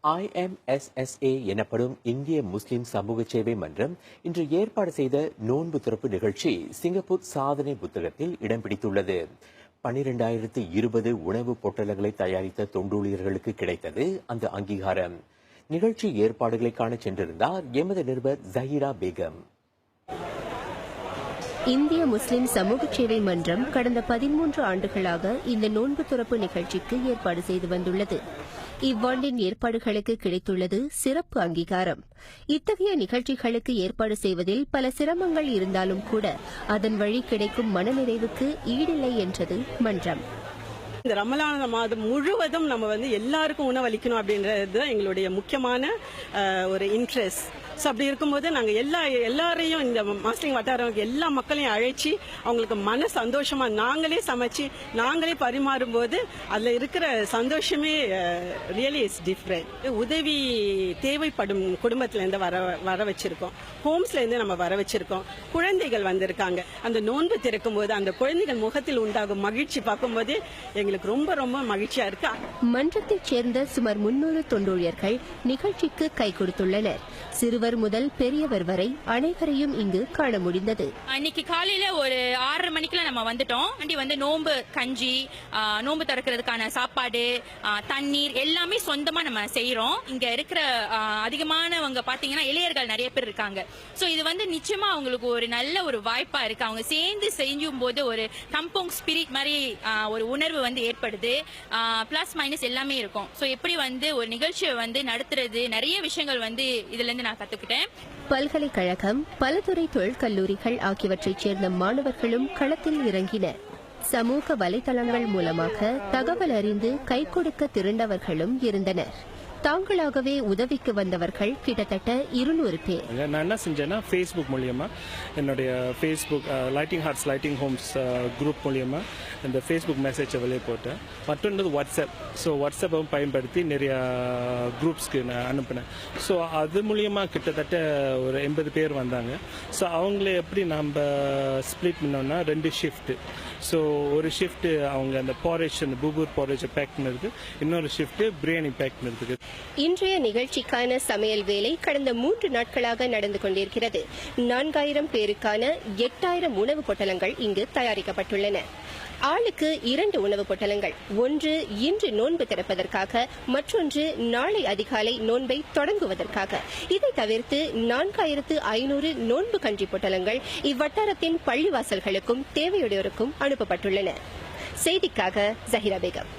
IMSSA எனப்படும் இந்திய முஸ்லிம் சமூக சேவை மன்றம் இன்று ஏற்பாடு செய்த நோன்பு திறப்பு நிகழ்ச்சி சிங்கப்பூர் சாதனை புத்தகத்தில் இடம் பிடித்துள்ளது. 12,020 உணவு பொட்டலங்களை தயாரித்த தொண்டூழியர்களுக்கு கிடைத்தது அந்த அங்கீகாரம். நிகழ்ச்சி ஏற்பாடுகளை காண சென்றிருந்தார் எமது நிருபர் ஜஹீரா பேகம். இந்திய முஸ்லிம் சமூக சேவை மன்றம் கடந்த 13 ஆண்டுகளாக இந்த நோன்பு துறப்பு நிகழ்ச்சிக்கு ஏற்பாடு செய்து வந்துள்ளது. இவ்வாண்டின் ஏற்பாடுகளுக்கு கிடைத்துள்ளது சிறப்பு அங்கீகாரம். இத்தகைய நிகழ்ச்சிகளுக்கு ஏற்பாடு செய்வதில் பல சிரமங்கள் இருந்தாலும் கூட அதன் வழி கிடைக்கும் மனநிறைவுக்கு ஈடில்லை என்றது மன்றம். இந்த ரமலான் மாதம் முழுவதும் நம்ம எல்லாருக்கும் உணவளிக்கணும் அப்படின்றது எங்களுடைய முக்கியமான ஒரு இன்ட்ரெஸ்ட். ஸோ அப்படி இருக்கும்போது நாங்கள் எல்லாரையும் இந்த மாஸ்லிங் வட்டாரம் எல்லா மக்களையும் அழைச்சி அவங்களுக்கு மன சந்தோஷமா நாங்களே சமைச்சு நாங்களே பரிமாறும் போது அதில் இருக்கிற சந்தோஷமே ரியலி இஸ் டிஃப்ரெண்ட். உதவி தேவைப்படும் குடும்பத்திலேருந்து வர வச்சிருக்கோம், ஹோம்ஸ்லேருந்து நம்ம வர வச்சிருக்கோம். குழந்தைகள் வந்திருக்காங்க. அந்த நோன்பு திறக்கும் போது அந்த குழந்தைகள் முகத்தில் உண்டாகும் மகிழ்ச்சி பார்க்கும்போது எங்களுக்கு ரொம்ப ரொம்ப மகிழ்ச்சியா இருக்கு. மன்றத்தைச் சேர்ந்த சுமார் 300 தொண்டூழியர்கள் நிகழ்ச்சிக்கு கை கொடுத்துள்ளனர். சிறுவர் முதல் பெரியவர் வரை அனைவரையும் இங்கு காண முடிந்தது. இன்னைக்கு காலையில ஒரு 6:30 மணிக்குள்ள நம்ம வந்துட்டோம். நோன்பு கஞ்சி, நோன்பு திறக்கிறதுக்கான சாப்பாடு, தண்ணீர் எல்லாமே சொந்தமா நம்ம செய்யறோம். இங்க இருக்கிற அதிகமானவங்க பாத்தீங்கன்னா இளையர்கள் நிறைய பேர் இருக்காங்க. சோ இது நிச்சயமா அவங்களுக்கு ஒரு நல்ல ஒரு வாய்ப்பா இருக்கு. அவங்க சேர்ந்து செய்யும் போது ஒரு கம்போங் ஸ்பிரிட் மாதிரி ஒரு உணர்வு ஏற்படுது. பிளஸ் மைனஸ் எல்லாமே இருக்கும். சோ எப்படி ஒரு நிகழ்ச்சியை நடத்துறது, நிறைய விஷயங்கள் இதுல இருந்து நான் கத்துக்கிட்டேன். பல்கலைக்கழகம், பலதுறை தொழிற்கல்லூரிகள் ஆகியவற்றைச் சேர்ந்த மாணவர்களும் களத்தில் இறங்கினர். சமூக வலைதளங்கள் மூலமாக தகவல் அறிந்து கை கொடுக்க திரண்டவர்களும் இருந்தனர். தாங்களாகவே உதவிக்கு வந்தவர்கள் கிட்டத்தட்ட 200 பேர். நான் என்ன செஞ்சேன்னா ஃபேஸ்புக் மூலியமா என்னுடைய Facebook lighting hearts lighting homes group மூலியமா இந்த ஃபேஸ்புக் மெசேஜை வெளியே போட்டேன். மற்றொன்று வாட்ஸ்அப். ஸோ வாட்ஸ்அப்பை பயன்படுத்தி நிறைய குரூப்ஸ்க்கு நான் அனுப்பினேன். ஸோ அது மூலியமா கிட்டத்தட்ட ஒரு 80 பேர் வந்தாங்க. ஸோ அவங்கள எப்படி நம்ம ஸ்பிளிட் பண்ணோம்னா 2 ஷிஃப்ட். ஸோ ஒரு ஷிஃப்ட் அவங்க அந்த பாரேஜ், அந்த பூபூர் பாரேஜ் பேக் பண்ணிருக்கு, இன்னொரு ஷிஃப்ட் பிரியாணி பேக் பண்ணிருக்கு. இன்றைய நிகழ்ச்சிக்கான சமையல் வேலை கடந்த 3 நாட்களாக நடந்து கொண்டிருக்கிறது. 4000 பேருக்கான 8000 உணவு பொட்டலங்கள் இங்கு தயாரிக்கப்பட்டுள்ளன. ஆளுக்கு 2 உணவு பொட்டலங்கள், ஒன்று இன்று நோன்பு திறப்பதற்காக, மற்றொன்று நாளை அதிகாலை நோன்பை தொடங்குவதற்காக. இதை தவிர்த்து 4500 நோன்பு கஞ்சி பொட்டலங்கள் இவ்வட்டாரத்தின் பள்ளிவாசல்களுக்கும் தேவையுடையோருக்கும் அனுப்பப்பட்டுள்ளன. செய்திக்காக ஜஹீரா பேகம்.